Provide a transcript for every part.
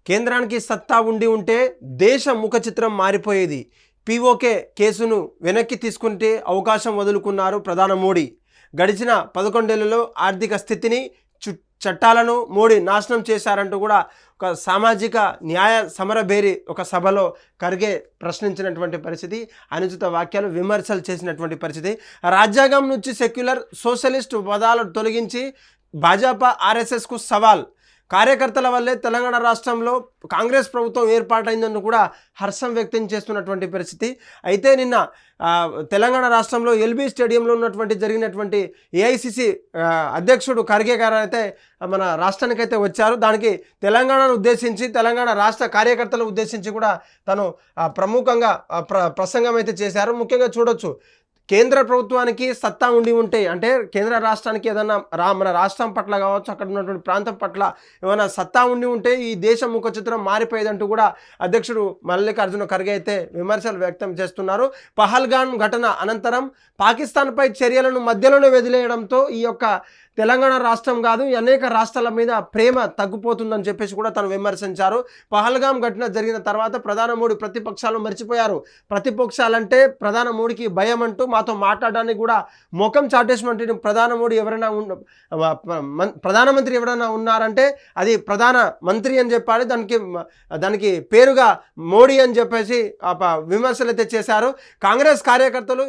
కేంద్రానికి సత్తా ఉండి ఉంటే దేశ ముఖ చిత్రం మారిపోయేది. పీఓకే కేసును వెనక్కి తీసుకుంటే అవకాశం వదులుకున్నారు ప్రధాని మోడీ. గడిచిన 11 ఏళ్లలో ఆర్థిక స్థితిని, చట్టాలను మోడీ నాశనం చేశారంటూ కూడా ఒక సామాజిక న్యాయ సమరభేరి ఒక సభలో ఖర్గే ప్రశ్నించినటువంటి పరిస్థితి, అనుచిత వాక్యాలు, విమర్శలు చేసినటువంటి పరిస్థితి. రాజ్యాంగం నుంచి సెక్యులర్ సోషలిస్ట్ పదాలు తొలగించి భాజపా ఆర్ఎస్ఎస్కు సవాల్. కార్యకర్తల వల్లే తెలంగాణ రాష్ట్రంలో కాంగ్రెస్ ప్రభుత్వం ఏర్పాటైందని కూడా హర్షం వ్యక్తం చేస్తున్నటువంటి పరిస్థితి. అయితే నిన్న తెలంగాణ రాష్ట్రంలో ఎల్బీ స్టేడియంలో జరిగినటువంటి ఏఐసిసి అధ్యక్షుడు ఖర్గే గారు అయితే మన రాష్ట్రానికైతే వచ్చారు. దానికి తెలంగాణను ఉద్దేశించి, తెలంగాణ రాష్ట్ర కార్యకర్తలను ఉద్దేశించి కూడా తను ప్రముఖంగా ప్రసంగం అయితే చేశారు. ముఖ్యంగా చూడొచ్చు, కేంద్ర ప్రభుత్వానికి సత్తా ఉండి ఉంటే, అంటే కేంద్ర రాష్ట్రానికి ఏదన్నా మన రాష్ట్రం పట్ల కావచ్చు, అక్కడ ఉన్నటువంటి ప్రాంతం పట్ల ఏమైనా సత్తా ఉండి ఉంటే ఈ దేశ ముఖ చిత్రం మారిపోయేదంటూ కూడా అధ్యక్షుడు మల్లికార్జున ఖర్గే అయితే విమర్శలు వ్యక్తం చేస్తున్నారు. పహల్గామ్ ఘటన అనంతరం పాకిస్తాన్పై చర్యలను మధ్యలోనే వదిలేయడంతో ఈ యొక్క తెలంగాణ రాష్ట్రం కాదు, అనేక రాష్ట్రాల మీద ప్రేమ తగ్గిపోతుందని చెప్పేసి కూడా తను విమర్శించారు. పహల్గామ్ ఘటన జరిగిన తర్వాత ప్రధాని మోడీ ప్రతిపక్షాలు మర్చిపోయారు. ప్రతిపక్షాలంటే ప్రధాని మోడీకి భయం అంటూ మాతో మాట్లాడడానికి కూడా ముఖం చాటేసినటువంటి ప్రధాని మోడీ ఎవరైనా ప్రధానమంత్రి ఎవరైనా ఉన్నారంటే అది ప్రధాన మంత్రి అని చెప్పాలి. దానికి పేరుగా మోడీ అని చెప్పేసి విమర్శలు అయితే చేశారు. కాంగ్రెస్ కార్యకర్తలు,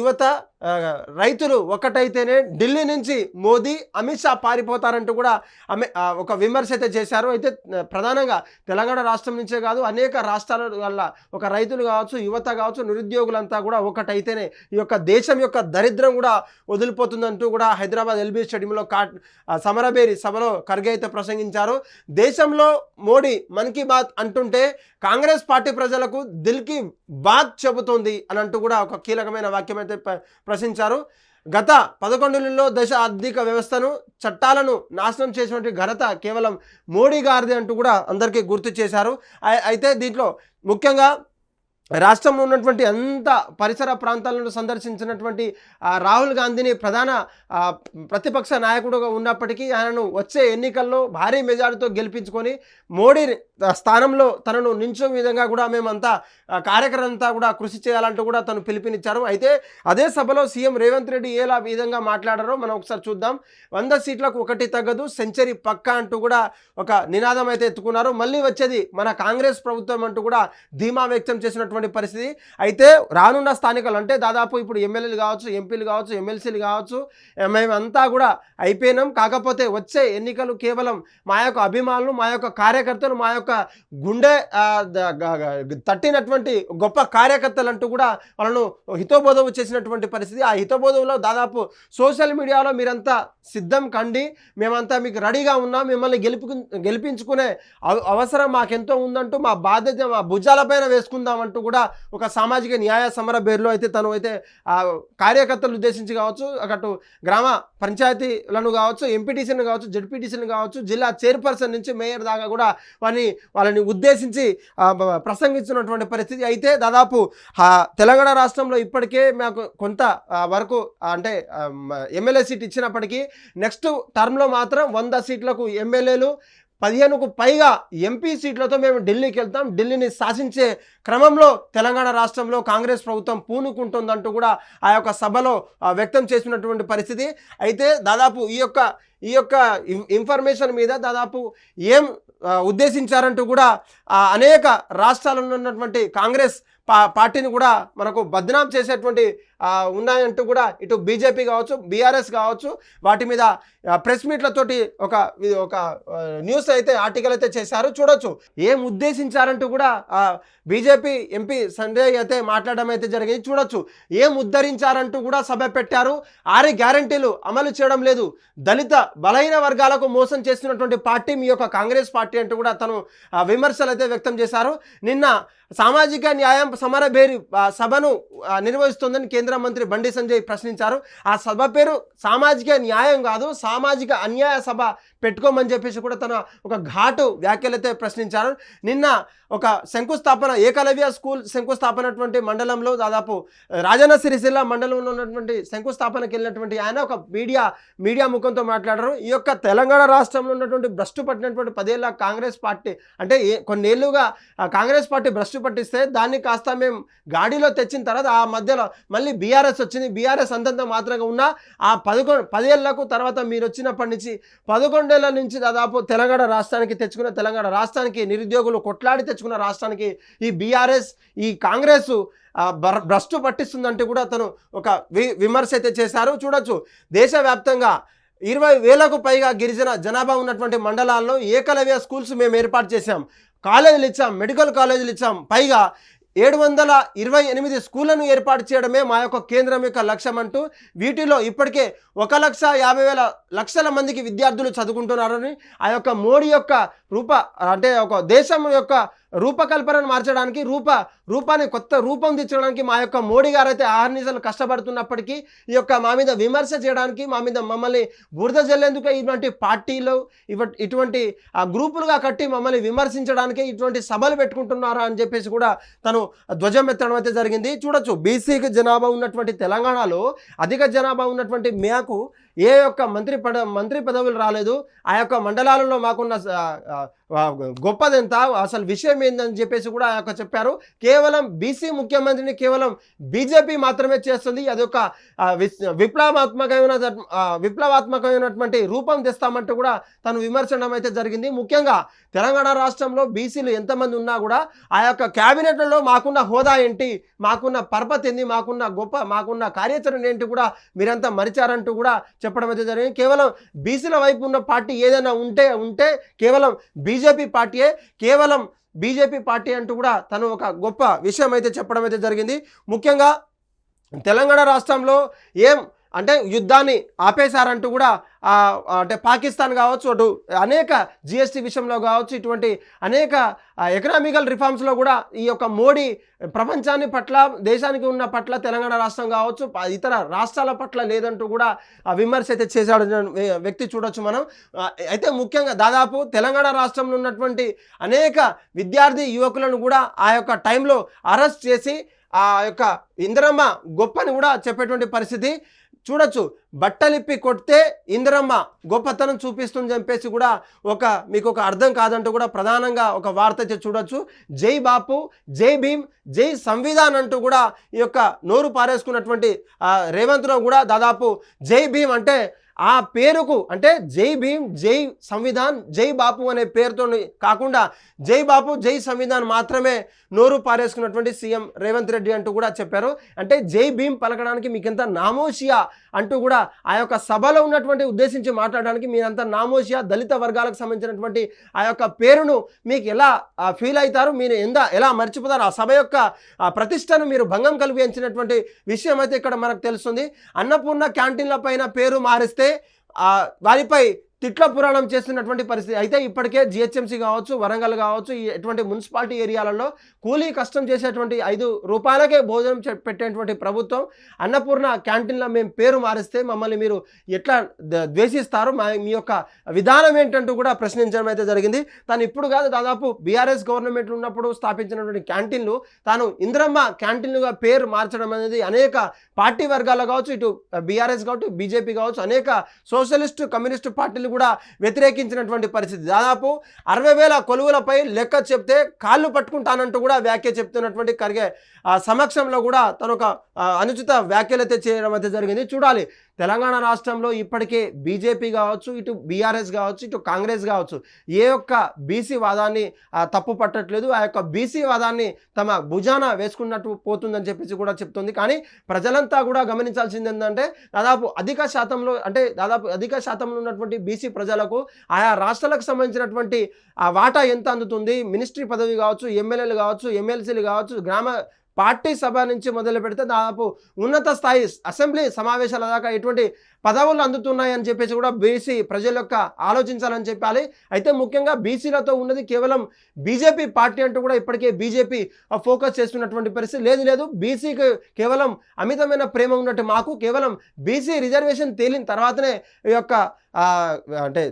యువత రైతులు ఒకటైతేనే ఢిల్లీ నుంచి మోదీ, అమిత్ షా పారిపోతారంటూ కూడా ఒక విమర్శ అయితే చేశారు. అయితే ప్రధానంగా తెలంగాణ రాష్ట్రం నుంచే కాదు, అనేక రాష్ట్రాల వల్ల ఒక రైతులు కావచ్చు, యువత కావచ్చు, నిరుద్యోగులంతా కూడా ఒకటైతేనే ఈ యొక్క దేశం యొక్క దరిద్రం కూడా వదిలిపోతుందంటూ కూడా హైదరాబాద్ ఎల్బీ స్టేడియంలో సమరభేరి సభలో ఖర్గే అయితే ప్రసంగించారు. దేశంలో మోడీ మన్ కీ బాత్ అంటుంటే కాంగ్రెస్ పార్టీ ప్రజలకు దిల్ కీ బాత్ చెబుతోంది అని అంటూ కూడా ఒక కీలకమైన వాక్యం అయితే ప్రశ్నించారు. గత 11 ఏళ్లలో దేశ ఆర్థిక వ్యవస్థను, చట్టాలను నాశనం చేసినటువంటి ఘనత కేవలం మోడీ గారిది అంటూ కూడా అందరికీ గుర్తు చేశారు. అయితే దీంట్లో ముఖ్యంగా రాష్ట్రంలో ఉన్నటువంటి అంత పరిసర ప్రాంతాలను సందర్శించినటువంటి రాహుల్ గాంధీని ప్రధాన ప్రతిపక్ష నాయకుడుగా ఉన్నప్పటికీ ఆయనను వచ్చే ఎన్నికల్లో భారీ మెజారిటీతో గెలిపించుకొని మోడీ స్థానంలో తనను నించో విధంగా కూడా మేమంతా కార్యకర్తలంతా కూడా కృషి చేయాలంటూ కూడా తను పిలుపునిచ్చారు. అయితే అదే సభలో సీఎం రేవంత్ రెడ్డి ఎలా విధంగా మాట్లాడారో మనం ఒకసారి చూద్దాం. 100 సీట్లకు 1 తగ్గదు, సెంచరీ పక్కా అంటూ కూడా ఒక నినాదం అయితే ఎత్తుకున్నారు. మళ్ళీ వచ్చేది మన కాంగ్రెస్ ప్రభుత్వం అంటూ కూడా ధీమా వ్యక్తం చేసినటువంటి పరిస్థితి. అయితే రానున్న స్థానికలు అంటే దాదాపు ఇప్పుడు ఎమ్మెల్యేలు కావచ్చు, ఎంపీలు కావచ్చు, ఎమ్మెల్సీలు కావచ్చు, మేమంతా కూడా అయిపోయినాం. కాకపోతే వచ్చే ఎన్నికలు కేవలం మా యొక్క అభిమానులు, మా యొక్క కార్యకర్తలు, మా యొక్క గుండె తట్టినటువంటి గొప్ప కార్యకర్తలు అంటూ కూడా వాళ్ళను హితోబోధం చేసినటువంటి పరిస్థితి. ఆ హితోబోధంలో దాదాపు సోషల్ మీడియాలో మీరంతా సిద్ధం కండి, మేమంతా మీకు రెడీగా ఉన్నాం, మిమ్మల్ని గెలిపించుకునే అవసరం మాకెంతో ఉందంటూ, మా బాధ్యత మా భుజాలపైన వేసుకుందామంటూ కూడా ఒక సామాజిక న్యాయ సమర బేర్లో అయితే తను అయితే కార్యకర్తలు ఉద్దేశించి కావచ్చు, అటు గ్రామ పంచాయతీలను కావచ్చు, ఎంపీటీసీలను కావచ్చు, జెడ్పీటీసీలను కావచ్చు, జిల్లా చైర్పర్సన్ నుంచి మేయర్ దాకా కూడా వాళ్ళని ఉద్దేశించి ప్రసంగించినటువంటి పరిస్థితి. అయితే దాదాపు తెలంగాణ రాష్ట్రంలో ఇప్పటికే మాకు కొంత వరకు అంటే ఎమ్మెల్యే సీట్ ఇచ్చినప్పటికీ నెక్స్ట్ టర్మ్లో మాత్రం 100 సీట్లకు ఎమ్మెల్యేలు, 15కు పైగా ఎంపీ సీట్లతో మేము ఢిల్లీకి వెళ్తాం, ఢిల్లీని శాసించే క్రమంలో తెలంగాణ రాష్ట్రంలో కాంగ్రెస్ ప్రభుత్వం పూనుకుంటుందంటూ కూడా ఆ యొక్క సభలో వ్యక్తం చేసినటువంటి పరిస్థితి. అయితే దాదాపు ఈ యొక్క ఇన్ఫర్మేషన్ మీద దాదాపు ఏం ఉద్దేశించారంటూ కూడా అనేక రాష్ట్రాలలో ఉన్నటువంటి కాంగ్రెస్ పార్టీని కూడా మనకు బద్నాం చేసేటువంటి ఉన్నాయంటూ కూడా ఇటు బీజేపీ కావచ్చు, బీఆర్ఎస్ కావచ్చు, వాటి మీద ప్రెస్ మీట్లతోటి ఒక న్యూస్ అయితే ఆర్టికల్ అయితే చేశారు. చూడొచ్చు ఏం ఉద్దేశించారంటూ కూడా బీజేపీ ఎంపీ సంజయ్ అయితే మాట్లాడడం అయితే జరిగింది. చూడొచ్చు ఏం ఉద్ధరించారంటూ కూడా సభ పెట్టారు. 6 గ్యారంటీలు అమలు చేయడం లేదు, దళిత బలహీన వర్గాలకు మోసం చేస్తున్నటువంటి పార్టీ మీ యొక్క కాంగ్రెస్ పార్టీ అంటూ కూడా తను విమర్శలు అయితే వ్యక్తం చేశారు. నిన్న సామాజిక న్యాయం సమరభేరి సభను నిర్వహిస్తోందని కేంద్ర మంత్రి బండి సంజయ్ ప్రశ్నించారు. ఆ సభ పేరు సామాజిక న్యాయం కాదు, సామాజిక అన్యాయ సభ పెట్టుకోమని చెప్పేసి కూడా తన ఒక ఘాటు వ్యాఖ్యలైతే ప్రశ్నించారు. నిన్న ఒక శంకుస్థాపన ఏకలవ్య స్కూల్ శంకుస్థాపనటువంటి మండలంలో దాదాపు రాజన్న సిరిసిల్ల మండలంలో ఉన్నటువంటి శంకుస్థాపనకి వెళ్ళినటువంటి ఆయన ఒక మీడియా ముఖంతో మాట్లాడారు. ఈ యొక్క తెలంగాణ రాష్ట్రంలో ఉన్నటువంటి భ్రష్టు పట్టినటువంటి 10 ఏళ్ల కాంగ్రెస్ పార్టీ అంటే కొన్నేళ్లుగా కాంగ్రెస్ పార్టీ భ్రష్టు పట్టిస్తే దాన్ని కాస్త మేము గాడిలో తెచ్చిన తర్వాత ఆ మధ్యలో మళ్ళీ బీఆర్ఎస్ వచ్చింది. బీఆర్ఎస్ అంతంత మాత్రంగా ఉన్న ఆ 10 ఏళ్లకు తర్వాత మీరు వచ్చినప్పటి నుంచి 11 ఏళ్ల నుంచి దాదాపు తెలంగాణ రాష్ట్రానికి తెచ్చుకున్న తెలంగాణ రాష్ట్రానికి నిరుద్యోగులు కొట్లాడి తెచ్చుకున్న రాష్ట్రానికి ఈ బీఆర్ఎస్ ఈ కాంగ్రెస్ భ్రష్టు పట్టిస్తుందంటే కూడా తను ఒక విమర్శ అయితే చేశారు. చూడొచ్చు దేశవ్యాప్తంగా 20,000కు పైగా గిరిజన జనాభా ఉన్నటువంటి మండలాల్లో ఏకలవ్య స్కూల్స్ మేము ఏర్పాటు చేశాం, కాలేజీలు ఇచ్చాం, మెడికల్ కాలేజీలు ఇచ్చాం, పైగా 728 స్కూళ్లను ఏర్పాటు చేయడమే మా యొక్క కేంద్రం యొక్క లక్ష్యం అంటూ వీటిలో ఇప్పటికే 1,50,000 మందికి విద్యార్థులు చదువుకుంటున్నారని ఆ యొక్క మోడీ యొక్క అంటే ఒక దేశం యొక్క రూపకల్పనను మార్చడానికి రూపాన్ని కొత్త రూపం తెచ్చడానికి మా యొక్క మోడీ గారు అయితే ఆహర్నిశలు కష్టపడుతున్నప్పటికీ ఈ యొక్క మా మీద విమర్శ చేయడానికి మా మీద మమ్మల్ని బురద జల్లేందుకు ఇటువంటి పార్టీలు ఇటువంటి గ్రూపులుగా కట్టి మమ్మల్ని విమర్శించడానికి ఇటువంటి సభలు పెట్టుకుంటున్నారా అని చెప్పేసి కూడా తను ధ్వజం ఎత్తడం అయితే జరిగింది. చూడొచ్చు బీసీకి జనాభా ఉన్నటువంటి తెలంగాణలో అధిక జనాభా ఉన్నటువంటి మేకు ఏ యొక్క మంత్రి పదవులు రాలేదు. ఆ యొక్క మండలాలలో మాకున్న గొప్పదెంత అసలు విషయం ఏందని చెప్పేసి కూడా ఆ యొక్క చెప్పారు. కేవలం బీసీ ముఖ్యమంత్రిని కేవలం బీజేపీ మాత్రమే చేస్తుంది, అదొక విప్లవాత్మకమైనటువంటి రూపం తెస్తామంటూ కూడా తను విమర్శనం అయితే జరిగింది. ముఖ్యంగా తెలంగాణ రాష్ట్రంలో బీసీలు ఎంతమంది ఉన్నా కూడా ఆ యొక్క క్యాబినెట్లలో మాకున్న హోదా ఏంటి, మాకున్న పరపతి ఏంటి, మాకున్న కార్యాచరణ ఏంటి కూడా మీరంతా మరిచారంటూ కూడా చెప్పడం అయితే జరిగింది. కేవలం బీసీల వైపు ఉన్న పార్టీ ఏదైనా ఉంటే కేవలం బీజేపీ పార్టీయే, కేవలం బీజేపీ పార్టీ అంటూ కూడా తను ఒక గొప్ప విషయం అయితే చెప్పడం అయితే జరిగింది. ముఖ్యంగా తెలంగాణ రాష్ట్రంలో అంటే యుద్ధాన్ని ఆపేశారంటూ కూడా అంటే పాకిస్తాన్ కావచ్చు, అటు అనేక జిఎస్టీ విషయంలో కావచ్చు, ఇటువంటి అనేక ఎకనామికల్ రిఫార్మ్స్లో కూడా ఈ యొక్క మోడీ ప్రపంచాన్ని పట్ల దేశానికి ఉన్న పట్ల తెలంగాణ రాష్ట్రం కావచ్చు ఇతర రాష్ట్రాల పట్ల లేదంటూ కూడా విమర్శ అయితే చేశాడు వ్యక్తి చూడొచ్చు మనం. అయితే ముఖ్యంగా దాదాపు తెలంగాణ రాష్ట్రంలో ఉన్నటువంటి అనేక విద్యార్థి యువకులను కూడా ఆ యొక్క టైంలో అరెస్ట్ చేసి ఆ యొక్క ఇందిరమ్మ గొప్పని కూడా చెప్పేటువంటి పరిస్థితి చూడొచ్చు. బట్టలిప్పి కొడితే ఇందిరమ్మ గొప్పతనం చూపిస్తుంది చెప్పేసి కూడా మీకు ఒక అర్థం కాదంటూ కూడా ప్రధానంగా ఒక వార్త అయితే చూడొచ్చు. జై బాపు, జై భీమ్, జై సంవిధాన్ అంటూ కూడా ఈ యొక్క నోరు పారేసుకున్నటువంటి రేవంత్ రావు కూడా దాదాపు జై భీమ్ అంటే ఆ పేరుకు అంటే జై భీమ్, జై సంవిధాన్, జై బాపు అనే పేరుతో కాకుండా జై బాపు, జై సంవిధాన్ మాత్రమే నోరు పారేసుకున్నటువంటి సీఎం రేవంత్ రెడ్డి అంటూ కూడా చెప్పారు. అంటే జై భీమ్ పలకడానికి మీకెంత నామోషియా అంటూ కూడా ఆ యొక్క సభలో ఉన్నటువంటి ఉద్దేశించి మాట్లాడడానికి మీరంతా నామోషియా, దళిత వర్గాలకు సంబంధించినటువంటి ఆ యొక్క పేరును మీకు ఎలా ఫీల్ అవుతారు, మీరు ఎలా మర్చిపోతారు, ఆ సభ యొక్క ప్రతిష్టను మీరు భంగం కలిగించినటువంటి విషయం అయితే ఇక్కడ మనకు తెలుస్తుంది. అన్నపూర్ణ క్యాంటీన్ల పైన పేరు మారిస్తే వారిపై తిట్ల పురాణం చేస్తున్నటువంటి పరిస్థితి అయితే ఇప్పటికే జిహెచ్ఎంసీ కావచ్చు, వరంగల్ కావచ్చు, ఇటువంటి మున్సిపాలిటీ ఏరియాలలో కూలీ కష్టం చేసేటువంటి 5 రూపాయలకే భోజనం పెట్టేటువంటి ప్రభుత్వం అన్నపూర్ణ క్యాంటీన్లో మేము పేరు మారిస్తే మమ్మల్ని మీరు ఎట్లా ద్వేషిస్తారు, మీ యొక్క విధానం ఏంటంటూ కూడా ప్రశ్నించడం అయితే జరిగింది. తాను ఇప్పుడు కాదు దాదాపు బీఆర్ఎస్ గవర్నమెంట్ ఉన్నప్పుడు స్థాపించినటువంటి క్యాంటీన్లు తాను ఇందిరమ్మ క్యాంటీన్లుగా పేరు మార్చడం అనేది అనేక పార్టీ వర్గాల్లో కావచ్చు, ఇటు బీఆర్ఎస్ కావచ్చు, బీజేపీ కావచ్చు, అనేక సోషలిస్టు కమ్యూనిస్టు పార్టీలు కూడా వ్యతిరేకించినటువంటి పరిస్థితి. దాదాపు 60,000 కొలువులపై లెక్క చెప్తే కాళ్ళు పట్టుకుంటానంటూ కూడా వ్యాఖ్య చెప్తున్నటువంటి ఖర్గే సమక్షంలో కూడా తను ఒక అనుచిత వ్యాఖ్యలైతే చేయడం అయితే జరిగింది. చూడాలి తెలంగాణ రాష్ట్రంలో ఇప్పటికే బీజేపీ కావచ్చు, ఇటు బీఆర్ఎస్ కావచ్చు, ఇటు కాంగ్రెస్ కావచ్చు ఏ యొక్క బీసీ వాదాన్ని తప్పు పట్టట్లేదు, ఆ యొక్క బీసీ వాదాన్ని తమ భుజాన వేసుకున్నట్టు పోతుందని చెప్పేసి కూడా చెప్తుంది. కానీ ప్రజలంతా కూడా గమనించాల్సింది ఏంటంటే దాదాపు అధిక శాతంలో ఉన్నటువంటి బీసీ ప్రజలకు ఆయా రాష్ట్రాలకు సంబంధించినటువంటి ఆ వాటా ఎంత అందుతుంది, మినిస్ట్రీ పదవి కావచ్చు, ఎమ్మెల్యేలు కావచ్చు, ఎమ్మెల్సీలు కావచ్చు, గ్రామ పార్టీ సభ నుంచి మొదలు పెడితే దాదాపు ఉన్నత స్థాయి అసెంబ్లీ సమావేశాల దాకా ఎటువంటి పదవులు అందుతున్నాయని చెప్పేసి కూడా బీసీ ప్రజల యొక్క ఆలోచించాలని చెప్పాలి. అయితే ముఖ్యంగా బీసీలతో ఉన్నది కేవలం బీజేపీ పార్టీ అంటూ కూడా ఇప్పటికే బీజేపీ ఫోకస్ చేస్తున్నటువంటి పరిస్థితి లేదు. బీసీకి కేవలం అమితమైన ప్రేమ ఉన్నట్టు మాకు కేవలం బీసీ రిజర్వేషన్ తేలిన తర్వాతనే ఈ యొక్క అంటే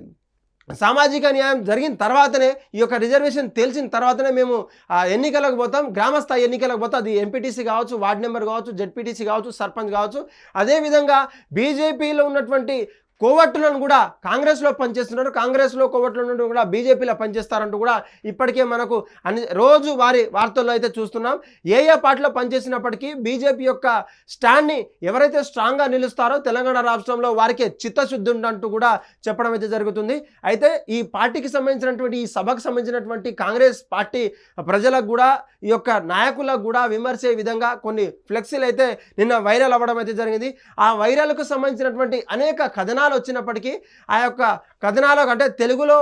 సామాజిక న్యాయం జరిగిన తర్వాతనే ఈ యొక్క రిజర్వేషన్ తెలిసిన తర్వాతనే మేము ఎన్నికలకు పోతాం, గ్రామస్థాయి ఎన్నికలకు పోతాం. అది ఎంపీటీసీ కావచ్చు, వార్డు నెంబర్ కావచ్చు, జెడ్పీటీసీ కావచ్చు, సర్పంచ్ కావచ్చు. అదేవిధంగా బీజేపీలో ఉన్నటువంటి కోవట్టులను కూడా కాంగ్రెస్లో పనిచేస్తున్నారు, కాంగ్రెస్లో కోవట్ల నుండి కూడా బీజేపీలో పనిచేస్తారంటూ కూడా ఇప్పటికే మనకు రోజు వార్తల్లో అయితే చూస్తున్నాం. ఏ పార్టీలో పనిచేసినప్పటికీ బీజేపీ యొక్క స్టాండ్ని ఎవరైతే స్ట్రాంగ్గా నిలుస్తారో తెలంగాణ రాష్ట్రంలో వారికి చిత్తశుద్ధి ఉందంటూ కూడా చెప్పడం అయితే జరుగుతుంది. అయితే ఈ పార్టీకి సంబంధించినటువంటి ఈ సభకు సంబంధించినటువంటి కాంగ్రెస్ పార్టీ ప్రజలకు కూడా ఈ యొక్క నాయకులకు కూడా విమర్శే విధంగా కొన్ని ఫ్లెక్సీలు అయితే నిన్న వైరల్ అవ్వడం అయితే జరిగింది. ఆ వైరల్కు సంబంధించినటువంటి అనేక కథనాలు వచ్చినప్పటికీ ఆ యొక్క కథనాలకు అంటే తెలుగులో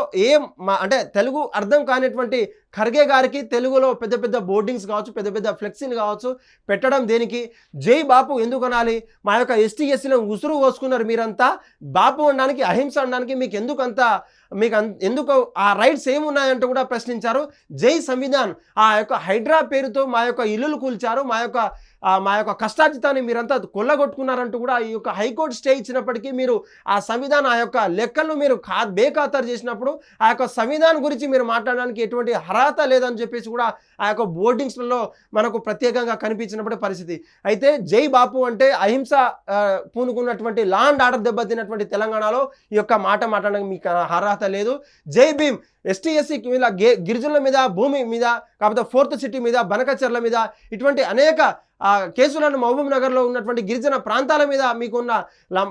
అంటే తెలుగు అర్థం కానిటువంటి ఖర్గే గారికి తెలుగులో పెద్ద పెద్ద బోర్డింగ్స్ కావచ్చు, పెద్ద పెద్ద ఫ్లెక్సీలు కావచ్చు పెట్టడం దేనికి? జై బాపు ఎందుకు అనాలి? మా యొక్క ఎస్టీ ఎస్సీలను ఉసురు పోసుకున్నారు మీరంతా, బాపు అనడానికి అహింస అనడానికి మీకు ఎందుకు ఆ రైట్స్ ఏమున్నాయంటూ కూడా ప్రశ్నించారు. జై సంవిధాన్, ఆ యొక్క హైడ్రా పేరుతో మా యొక్క ఇల్లులు కూల్చారు, మా యొక్క కష్టార్జితాన్ని మీరంతా కొల్లగొట్టుకున్నారంటూ కూడా ఈ యొక్క హైకోర్టు స్టే ఇచ్చినప్పటికీ మీరు ఆ సంవిధానం ఆ యొక్క లెక్కలను మీరు బేఖాతరు చేసినప్పుడు ఆ యొక్క సంవిధానం గురించి మీరు మాట్లాడడానికి ఎటువంటి అర్హత లేదని చెప్పేసి కూడా ఆ యొక్క బోర్డింగ్స్లలో మనకు ప్రత్యేకంగా కనిపించినప్పుడు పరిస్థితి. అయితే జై బాపు అంటే అహింస పూనుకున్నటువంటి లా అండ్ ఆర్డర్ దెబ్బతిన్నటువంటి తెలంగాణలో ఈ యొక్క మాట మాట్లాడడానికి మీకు అర్హత లేదు. జై భీమ్ ఎస్టీ ఎస్సీ మీద గిరిజనుల మీద భూమి మీద కాకపోతే 4th సిటీ మీద బనకచర్ల మీద ఇటువంటి అనేక కేసులను మహబూబ్ నగర్లో ఉన్నటువంటి గిరిజన ప్రాంతాల మీద మీకున్న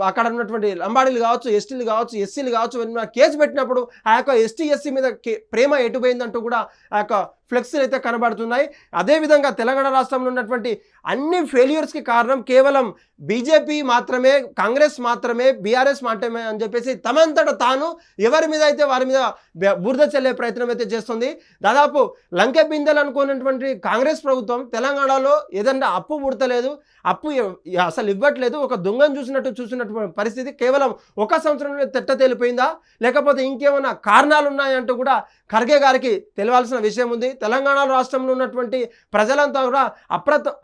అక్కడ ఉన్నటువంటి లంబాడీలు కావచ్చు, ఎస్టీలు కావచ్చు, ఎస్సీలు కావచ్చు కేసు పెట్టినప్పుడు ఆ యొక్క ఎస్టీ ఎస్సీ మీద ప్రేమ ఎటుపోయిందంటూ కూడా ఆ యొక్క ఫ్లెక్సీలు అయితే కనబడుతున్నాయి. అదేవిధంగా తెలంగాణ రాష్ట్రంలో ఉన్నటువంటి అన్ని ఫెయిల్యూర్స్కి కారణం కేవలం బీజేపీ మాత్రమే, కాంగ్రెస్ మాత్రమే, బీఆర్ఎస్ మాత్రమే అని చెప్పేసి తమంతట తాను ఎవరి మీద అయితే వారి మీద బురద చల్లే ప్రయత్నం అయితే చేస్తుంది. దాదాపు లంకె బిందెలు అనుకున్నటువంటి కాంగ్రెస్ ప్రభుత్వం తెలంగాణలో ఏదన్నా అప్పు పుడతలేదు, అప్పు అసలు ఇవ్వట్లేదు, ఒక దొంగను చూసినట్టు పరిస్థితి. కేవలం ఒక సంవత్సరంలో తెట్ట తేలిపోయిందా లేకపోతే ఇంకేమైనా కారణాలు ఉన్నాయంటూ కూడా ఖర్గే గారికి తెలియాల్సిన విషయం ఉంది. తెలంగాణ రాష్ట్రంలో ఉన్నటువంటి ప్రజలంతా కూడా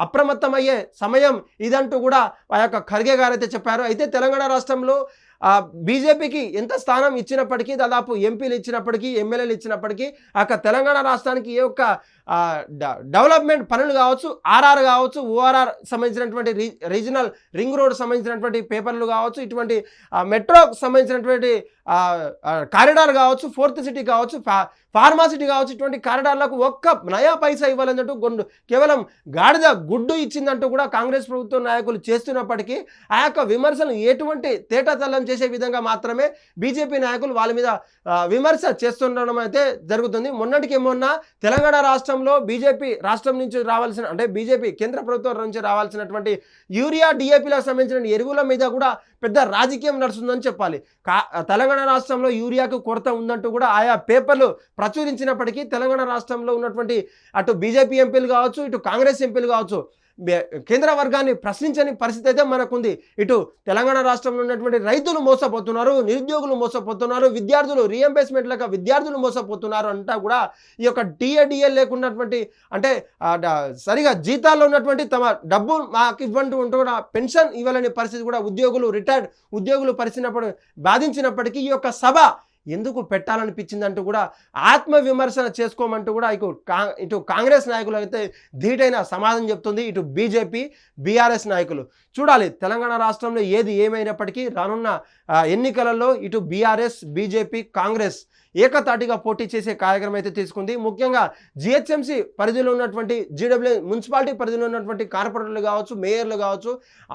అప్రమత్తమయ్యే సమయం ఇదంటూ కూడా ఆ యొక్క ఖర్గే గారు అయితే చెప్పారు. అయితే తెలంగాణ రాష్ట్రంలో బీజేపీకి ఎంత స్థానం ఇచ్చినప్పటికీ, దాదాపు ఎంపీలు ఇచ్చినప్పటికీ, ఎమ్మెల్యేలు ఇచ్చినప్పటికీ ఆ తెలంగాణ రాష్ట్రానికి ఏ ఒక్క డెవలప్మెంట్ పనులు కావచ్చు, ఆర్ఆర్ కావచ్చు, ఓఆర్ఆర్ సంబంధించినటువంటి రీజనల్ రింగ్ రోడ్ సంబంధించినటువంటి పేపర్లు కావచ్చు, ఇటువంటి మెట్రోకి సంబంధించినటువంటి కారిడార్ కావచ్చు, 4th సిటీ కావచ్చు, ఫార్మాసిటీ కావచ్చు, ఇటువంటి కారిడార్లకు ఒక్క నయా పైసా ఇవ్వాలన్నట్టు కేవలం గాడిద గుడ్డు ఇచ్చిందంటూ కూడా కాంగ్రెస్ ప్రభుత్వ నాయకులు చేస్తున్నప్పటికీ ఆ యొక్క విమర్శలు ఎటువంటి తేటతల్లం చేసే విధంగా మాత్రమే బీజేపీ నాయకులు వాళ్ళ మీద విమర్శ చేస్తుండడం అయితే జరుగుతుంది. మొన్న తెలంగాణ రాష్ట్రంలో బీజేపీ రాష్ట్రం నుంచి రావాల్సిన అంటే బీజేపీ కేంద్ర ప్రభుత్వం నుంచి రావాల్సినటువంటి యూరియా డిఏపీలకు సంబంధించిన ఎరువుల మీద కూడా పెద్ద రాజకీయం నడుస్తుందని చెప్పాలి. తెలంగాణ రాష్ట్రంలో యూరియాకు కొరత ఉందంటూ కూడా ఆయా పేపర్లు ప్రచురించినప్పటికీ తెలంగాణ రాష్ట్రంలో ఉన్నటువంటి అటు బీజేపీ ఎంపీలు కావచ్చు, ఇటు కాంగ్రెస్ ఎంపీలు కావచ్చు కేంద్ర వర్గాన్ని ప్రశ్నించని పరిస్థితి అయితే మనకుంది. ఇటు తెలంగాణ రాష్ట్రంలో ఉన్నటువంటి రైతులు మోసపోతున్నారు, నిరుద్యోగులు మోసపోతున్నారు, విద్యార్థులు రీఎంబర్స్మెంట్ లేక విద్యార్థులు మోసపోతున్నారు అంటా కూడా ఈ యొక్క టీఏడిఎల్ లేకున్నటువంటి అంటే సరిగా జీతాల్లో ఉన్నటువంటి తమ డబ్బు మాకు ఇవ్వంటూ ఉంటూ కూడా పెన్షన్ ఇవ్వాలనే పరిస్థితి కూడా రిటైర్డ్ ఉద్యోగులు బాధించినప్పటికీ ఈ యొక్క సభ ఎందుకు పెట్టాలనిపించిందంటూ కూడా ఆత్మవిమర్శన చేసుకోమంటూ కూడా ఇటు కాంగ్రెస్ నాయకులు అయితే ధీటైన సమాధానం చెప్తుంది. ఇటు బీజేపీ బీఆర్ఎస్ నాయకులు చూడాలి తెలంగాణ రాష్ట్రంలో ఏది ఏమైనప్పటికీ రానున్న ఎన్నికలలో ఇటు బీఆర్ఎస్, బీజేపీ, కాంగ్రెస్ ఏకతాటిగా పోటీ చేసే కార్యక్రమం అయితే తీసుకుంది. ముఖ్యంగా జిహెచ్ఎంసీ పరిధిలో ఉన్నటువంటి జీడబ్ల్యూ మున్సిపాలిటీ పరిధిలో ఉన్నటువంటి కార్పొరేటర్లు కావచ్చు, మేయర్లు కావచ్చు,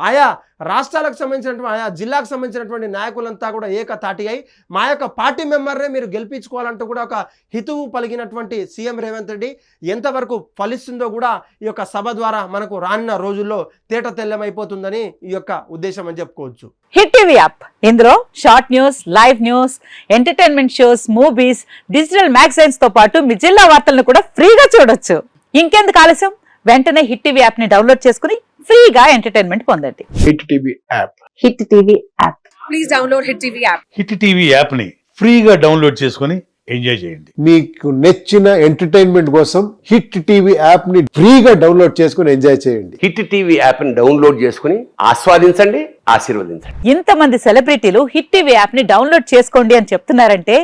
ఆయా రాష్ట్రాలకు సంబంధించినటువంటి ఆయా జిల్లాకు సంబంధించినటువంటి నాయకులంతా కూడా ఏకతాటి అయి మా యొక్క పార్టీ మెంబర్నే మీరు గెలిపించుకోవాలంటూ కూడా ఒక హితువు పలికినటువంటి సీఎం రేవంత్ రెడ్డి ఎంతవరకు ఫలిస్తుందో కూడా ఈ యొక్క సభ ద్వారా మనకు రానున్న రోజుల్లో తేట తెల్లమైపోతుందని ఈ యొక్క ఉద్దేశం అని చెప్పుకోవచ్చు. హిట్ టీవీ యాప్, ఇందులో short news, live news, entertainment shows, movies, digital magazines తో పాటు మీ జిల్లా వార్తలను కూడా ఫ్రీగా చూడొచ్చు. ఇంకెందుకు ఆలస్యం, వెంటనే హిట్ టీవీ యాప్ ని డౌన్లోడ్ చేసుకుని ఫ్రీగా ఎంటర్టైన్మెంట్ పొందండి. Hit TV app. Hit TV app. Please download Hit TV app. Hit TV యాప్ని ఫ్రీగా డౌన్లోడ్ చేసుకొని ఎంజాయ్ చేయండి. మీకు నచ్చిన ఎంటర్టైన్మెంట్ కోసం హిట్ టీవీ యాప్ ని ఫ్రీగా డౌన్లోడ్ చేసుకుని ఎంజాయ్ చేయండి. హిట్ టీవీ యాప్ని డౌన్లోడ్ చేసుకుని ఆస్వాదించండి, ఆశీర్వదించండి. ఇంతమంది సెలబ్రిటీలు హిట్ టీవీ యాప్ ని డౌన్లోడ్ చేసుకోండి అని చెప్తున్నారంటే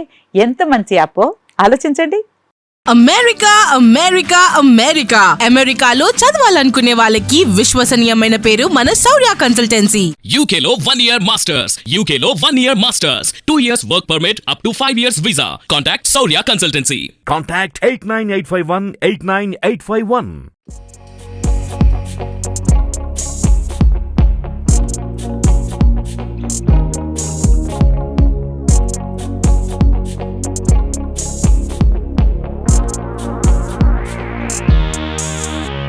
ఎంత మంచి యాప్ ఆలోచించండి. అమెరికా అమెరికా అమెరికా అమెరికాలో చదవాలనుకునే వాళ్ళకి విశ్వసనీయమైన పేరు మన శౌర్య consultancy. UK Law 1 Year Masters. UK Law 1 Year Masters. 2 years work permit up to 5 years visa. Contact Saurya Consultancy. Contact 89851 89851.